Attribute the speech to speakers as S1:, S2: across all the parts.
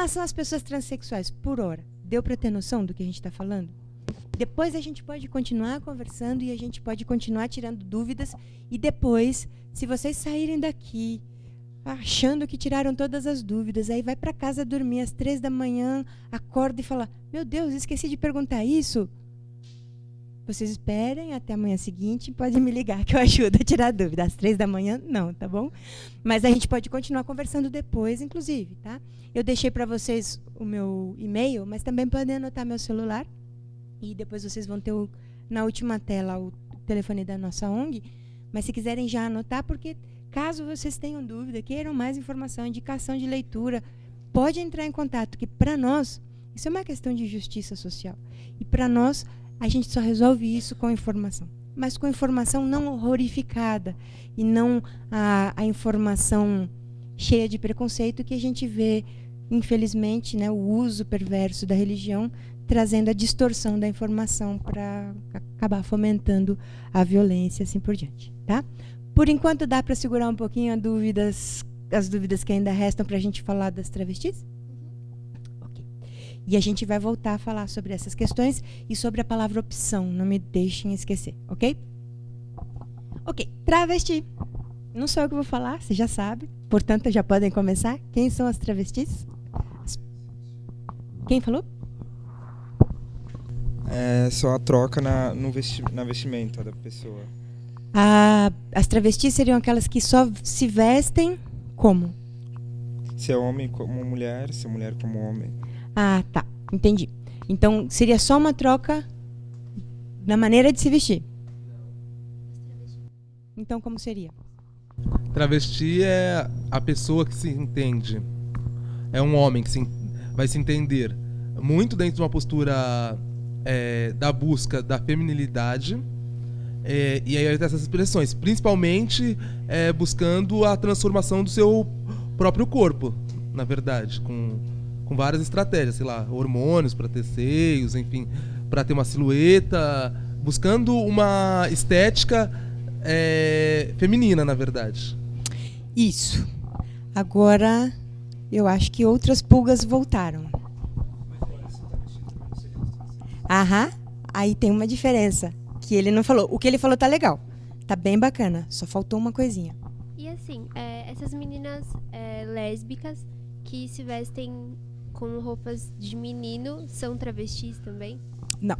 S1: relação às pessoas transexuais, por hora, deu para ter noção do que a gente está falando? Depois a gente pode continuar conversando e a gente pode continuar tirando dúvidas. E depois, se vocês saírem daqui achando que tiraram todas as dúvidas, aí vai para casa dormir às 3 da manhã, acorda e fala, meu Deus, esqueci de perguntar isso. Vocês esperem até a manhã seguinte, pode me ligar que eu ajudo a tirar a dúvida. Às 3 da manhã, não, tá bom? Mas a gente pode continuar conversando depois, inclusive, tá? Eu deixei para vocês o meu e-mail, mas também podem anotar meu celular. E depois vocês vão ter na última tela o telefone da nossa ONG. Mas se quiserem já anotar, porque caso vocês tenham dúvida, queiram mais informação, indicação de leitura, pode entrar em contato, que para nós, isso é uma questão de justiça social. E para nós, a gente só resolve isso com informação. Mas com informação não horrorificada e não a informação cheia de preconceito que a gente vê, infelizmente, né, o uso perverso da religião trazendo a distorção da informação para acabar fomentando a violência, assim por diante. Tá? Por enquanto, dá para segurar um pouquinho as dúvidas que ainda restam para a gente falar das travestis? Ok. E a gente vai voltar a falar sobre essas questões e sobre a palavra opção. Não me deixem esquecer, ok? Ok, travesti. Não sou eu que vou falar, você já sabe. Portanto, já podem começar. Quem são as travestis? Quem falou?
S2: É só a troca na vestimenta da pessoa.
S1: As travestis seriam aquelas que só se vestem como?
S2: Se é homem como mulher, se é mulher como homem.
S1: Ah, tá. Entendi. Então, seria só uma troca na maneira de se vestir? Então, como seria?
S3: Travesti é a pessoa que se entende. É um homem que vai se entender muito dentro de uma postura da busca da feminilidade. E aí tem essas expressões, principalmente buscando a transformação do seu próprio corpo, na verdade, com várias estratégias, sei lá, hormônios para ter seios, enfim, para ter uma silhueta, buscando uma estética feminina, na verdade.
S1: Isso. Agora, eu acho que outras pulgas voltaram. Aham, aí tem uma diferença. Que ele não falou. O que ele falou tá legal. Tá bem bacana. Só faltou uma coisinha.
S4: E assim, essas meninas lésbicas que se vestem com roupas de menino são travestis também?
S1: Não.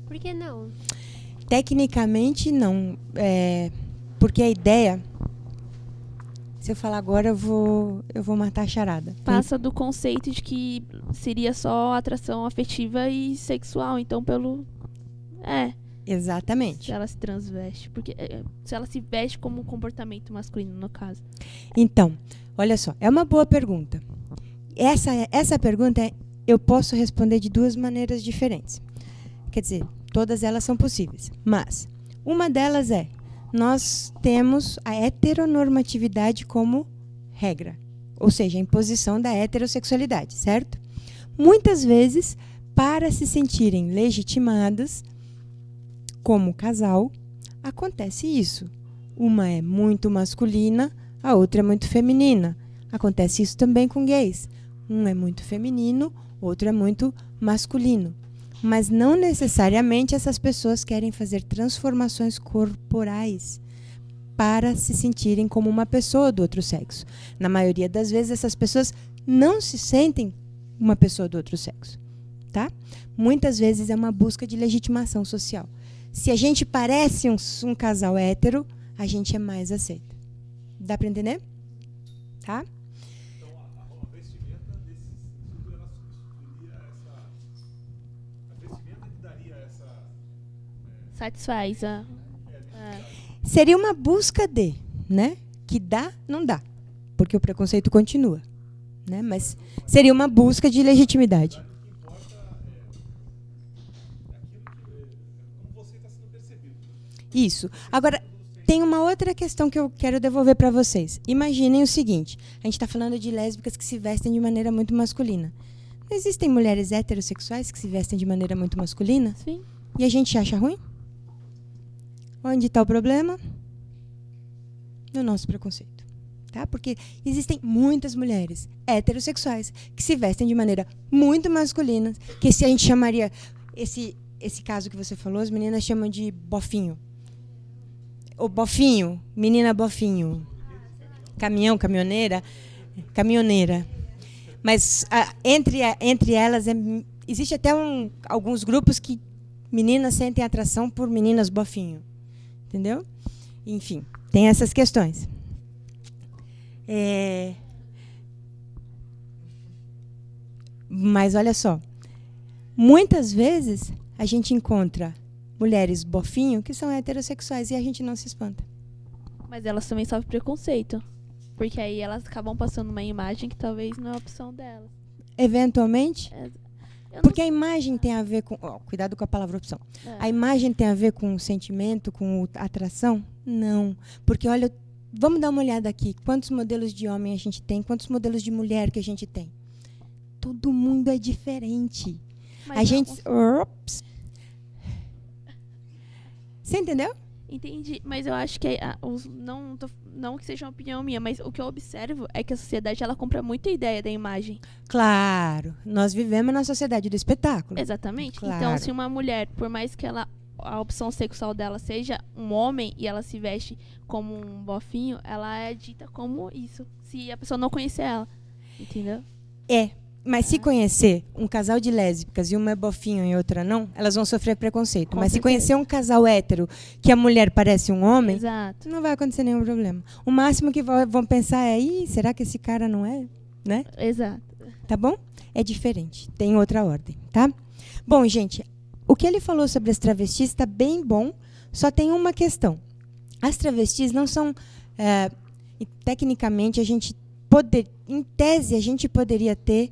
S4: Por que não?
S1: Tecnicamente, não. Porque a ideia... Se eu falar agora, eu vou matar a charada.
S5: Passa do conceito de que seria só atração afetiva e sexual. Então,
S1: Exatamente.
S5: Se ela se transveste. Porque se ela se veste como um comportamento masculino, no caso.
S1: Então, olha só. É uma boa pergunta. Essa pergunta eu posso responder de duas maneiras diferentes. Quer dizer, todas elas são possíveis. Mas uma delas nós temos a heteronormatividade como regra. Ou seja, a imposição da heterossexualidade, certo? Muitas vezes, para se sentirem legitimadas como casal, acontece isso. Uma é muito masculina, a outra é muito feminina. Acontece isso também com gays. Um é muito feminino, outro é muito masculino. Mas não necessariamente essas pessoas querem fazer transformações corporais para se sentirem como uma pessoa do outro sexo. Na maioria das vezes, essas pessoas não se sentem uma pessoa do outro sexo. Tá? Muitas vezes é uma busca de legitimação social. Se a gente parece um casal hétero, a gente é mais aceita. Dá para entender? Tá?
S6: Então, a vestimenta desse estudo, ela substituiria a vestimenta que daria essa...
S5: Satisfaz
S1: Seria uma busca de, né? Que dá, não dá. Porque o preconceito continua. Né? Mas seria uma busca de legitimidade. Isso. Agora, tem uma outra questão que eu quero devolver para vocês. Imaginem o seguinte. A gente está falando de lésbicas que se vestem de maneira muito masculina. Não existem mulheres heterossexuais que se vestem de maneira muito masculina?
S5: Sim.
S1: E a gente acha ruim? Onde está o problema? No nosso preconceito. Tá? Porque existem muitas mulheres heterossexuais que se vestem de maneira muito masculina, que se a gente chamaria esse caso que você falou, as meninas chamam de bofinho. O bofinho, menina bofinho. Caminhão, caminhoneira. Mas entre elas existe até alguns grupos que meninas sentem atração por meninas bofinho. Entendeu? Enfim, tem essas questões. Mas olha só, muitas vezes a gente encontra mulheres bofinho que são heterossexuais e a gente não se espanta.
S5: Mas elas também sofrem preconceito. Porque aí elas acabam passando uma imagem que talvez não é a opção delas.
S1: Eventualmente, porque a imagem tem a ver com... cuidado com a palavra opção. A imagem tem a ver com o sentimento, com a atração? Não. Porque, olha, vamos dar uma olhada aqui. Quantos modelos de homem a gente tem? Quantos modelos de mulher que a gente tem? Todo mundo é diferente.
S5: Mas
S1: a gente... Ops. Você entendeu?
S5: Entendi, mas eu acho que não que seja uma opinião minha, mas o que eu observo é que a sociedade ela compra muito a ideia da imagem.
S1: Claro, nós vivemos na sociedade do espetáculo.
S5: Exatamente.
S1: Claro.
S5: Então, se uma mulher, por mais que a opção sexual dela seja um homem e ela se veste como um bofinho, ela é dita como isso, se a pessoa não conhecer ela. Entendeu?
S1: Mas se conhecer um casal de lésbicas e uma é bofinho e outra não, elas vão sofrer preconceito. Mas se conhecer um casal hétero que a mulher parece um homem,
S5: exato,
S1: não vai acontecer nenhum problema. O máximo que vão pensar é, será que esse cara não é? Né?
S5: Exato.
S1: Tá bom? É diferente, tem outra ordem, tá? Bom, gente, o que ele falou sobre as travestis está bem bom, só tem uma questão. As travestis não são... tecnicamente, em tese, a gente poderia ter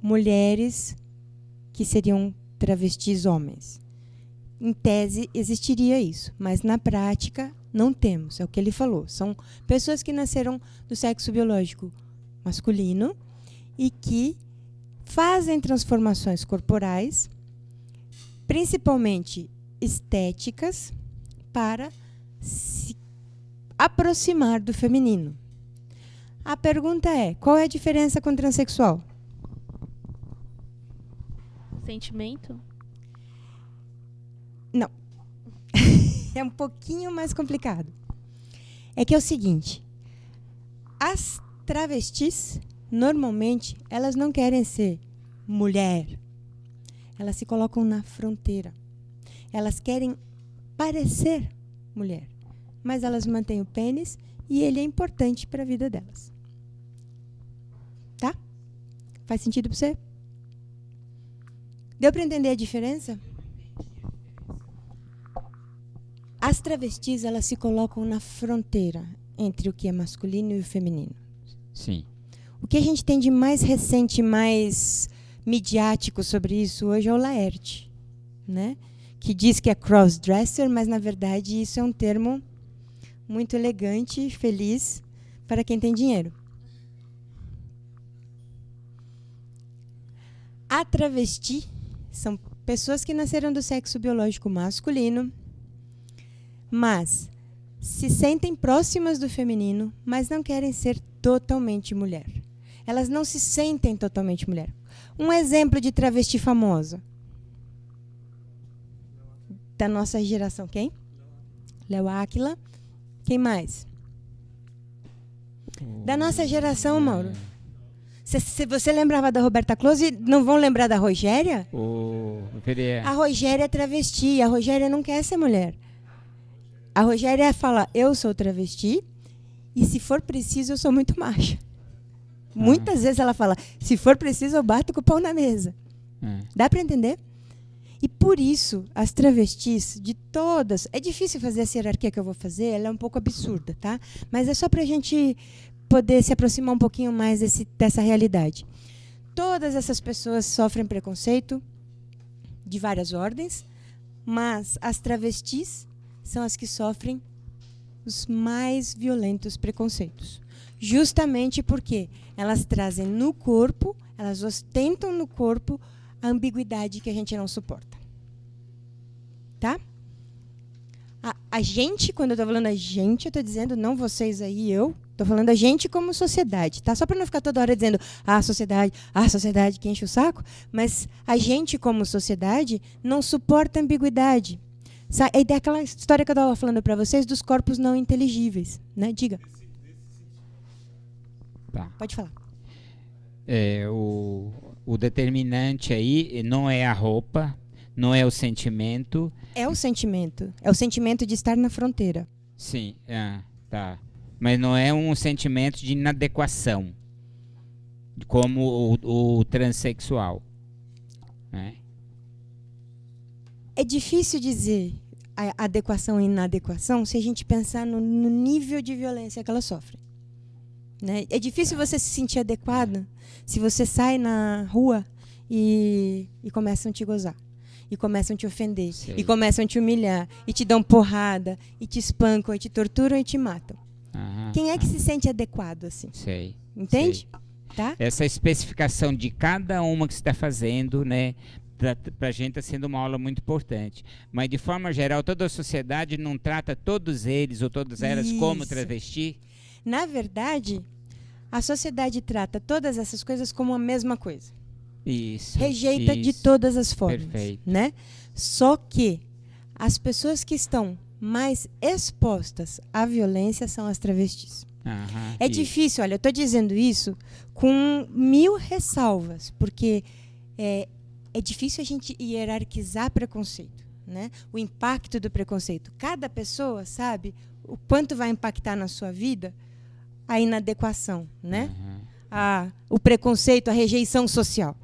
S1: mulheres que seriam travestis homens. Em tese, existiria isso, mas na prática não temos, é o que ele falou. São pessoas que nasceram do sexo biológico masculino e que fazem transformações corporais, principalmente estéticas, para se aproximar do feminino. A pergunta é, qual é a diferença com o transexual?
S5: Sentimento?
S1: Não. É um pouquinho mais complicado. É que é o seguinte, as travestis, normalmente, elas não querem ser mulher. Elas se colocam na fronteira. Elas querem parecer mulher, mas elas mantêm o pênis e ele é importante para a vida delas. Tá? Faz sentido para você? Deu para entender a diferença? As travestis, elas se colocam na fronteira entre o que é masculino e o feminino.
S7: Sim.
S1: O que a gente tem de mais recente, mais midiático sobre isso hoje é o Laerte, né? Que diz que é crossdresser, mas, na verdade, isso é um termo muito elegante e feliz para quem tem dinheiro. A travesti são pessoas que nasceram do sexo biológico masculino, mas se sentem próximas do feminino, mas não querem ser totalmente mulher. Elas não se sentem totalmente mulher. Um exemplo de travesti famosa. Da nossa geração, quem? Léo Áquila. Quem mais? Da nossa geração, Mauro. Se você lembrava da Roberta Close, não vão lembrar da Rogéria? A Rogéria é travesti. A Rogéria não quer ser mulher. A Rogéria fala, eu sou travesti e se for preciso eu sou muito macha. Muitas vezes ela fala, se for preciso eu bato com o pau na mesa. Dá para entender? E por isso, as travestis de todas... É difícil fazer essa hierarquia que eu vou fazer, ela é um pouco absurda, tá? Mas é só para a gente poder se aproximar um pouquinho mais dessa realidade. Todas essas pessoas sofrem preconceito de várias ordens, mas as travestis são as que sofrem os mais violentos preconceitos. Justamente porque elas trazem no corpo, elas ostentam no corpo a ambiguidade que a gente não suporta. Tá? A gente, quando eu estou falando a gente, eu estou dizendo não vocês aí, eu, Tô falando a gente como sociedade, tá? Só para não ficar toda hora dizendo a sociedade que enche o saco, mas a gente como sociedade não suporta ambiguidade. É aquela história que eu estava falando para vocês dos corpos não inteligíveis, né? Diga.
S7: Tá.
S1: Pode falar.
S7: O determinante aí não é a roupa, não é o sentimento.
S1: É o sentimento. É o sentimento de estar na fronteira.
S7: Sim, tá. Mas não é um sentimento de inadequação, como o transexual, né?
S1: É difícil dizer a adequação e inadequação se a gente pensar no nível de violência que ela sofre, né? É difícil você se sentir adequado se você sai na rua e começam a te gozar, e começam a te ofender,
S7: Sei.
S1: e começam a te humilhar, e te dão porrada, e te espancam, e te torturam e te matam. Quem é que se sente adequado assim?
S7: Sei.
S1: Entende?
S7: Sei.
S1: Tá?
S7: Essa especificação de cada uma que você está fazendo, né, para a gente está sendo uma aula muito importante. Mas, de forma geral, toda a sociedade não trata todos eles ou todas elas como
S1: Isso.
S7: travesti?
S1: Na verdade, a sociedade trata todas essas coisas como a mesma coisa.
S7: Isso.
S1: Rejeita de
S7: isso.
S1: todas as formas.
S7: Perfeito.
S1: Né? Só que as pessoas que estão mais expostas à violência são as travestis.
S7: Aham,
S1: É
S7: isso.
S1: difícil, olha, eu estou dizendo isso com 1000 ressalvas, porque é difícil a gente hierarquizar preconceito, né? O impacto do preconceito. Cada pessoa sabe o quanto vai impactar na sua vida a inadequação, né?
S7: Aham.
S1: O preconceito, a rejeição social.